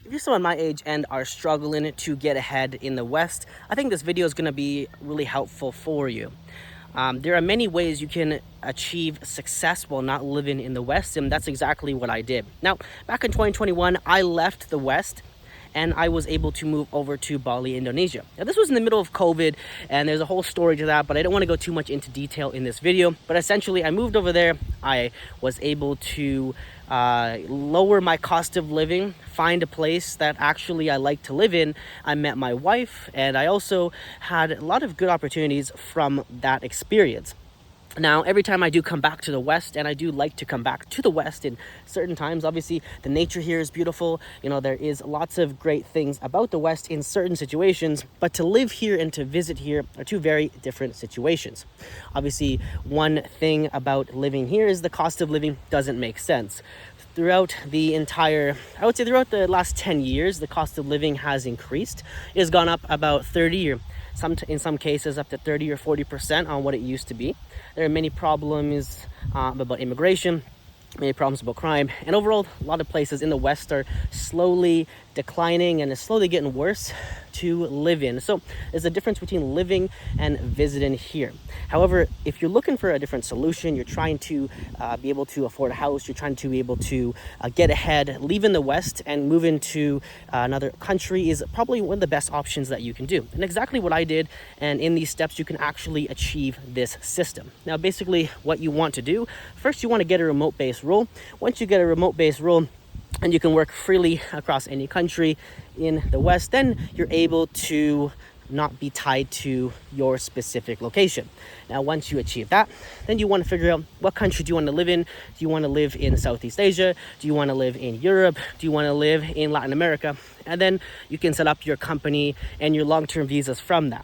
If you're someone my age and are struggling to get ahead in the West, I think this video is going to be really helpful for you. There are many ways you can achieve success while not living in the West, and that's exactly what I did. Now, back in 2021, I left the West and I was able to move over to Bali, Indonesia. Now, this was in the middle of COVID, and there's a whole story to that, but I don't want to go too much into detail in this video. But essentially, I moved over there. I was able to lower my cost of living, find a place that actually I like to live in. I met my wife, and I also had a lot of good opportunities from that experience. Now, every time I do come back to the West, and I do like to come back to the West in certain times, obviously the nature here is beautiful. You know, there is lots of great things about the West in certain situations, but to live here and to visit here are two very different situations. Obviously, one thing about living here is the cost of living doesn't make sense. Throughout the last 10 years, the cost of living has increased. It has gone up about 30 or in some cases up to 30 or 40% on what it used to be. There are many problems about immigration, many problems about crime, and overall, a lot of places in the West are slowly declining and it's slowly getting worse to live in. So there's a difference between living and visiting here. However, if you're looking for a different solution, you're trying to be able to afford a house, you're trying to be able to get ahead, leaving the West and move into another country is probably one of the best options that you can do. And exactly what I did, and in these steps, you can actually achieve this system. Now, basically what you want to do, first you want to get a remote-based role. Once you get a remote-based role, and you can work freely across any country in the West, then you're able to not be tied to your specific location. Now, once you achieve that, then you want to figure out what country do you want to live in. Do you want to live in Southeast Asia? Do you want to live in Europe? Do you want to live in Latin America? And then you can set up your company and your long-term visas from that.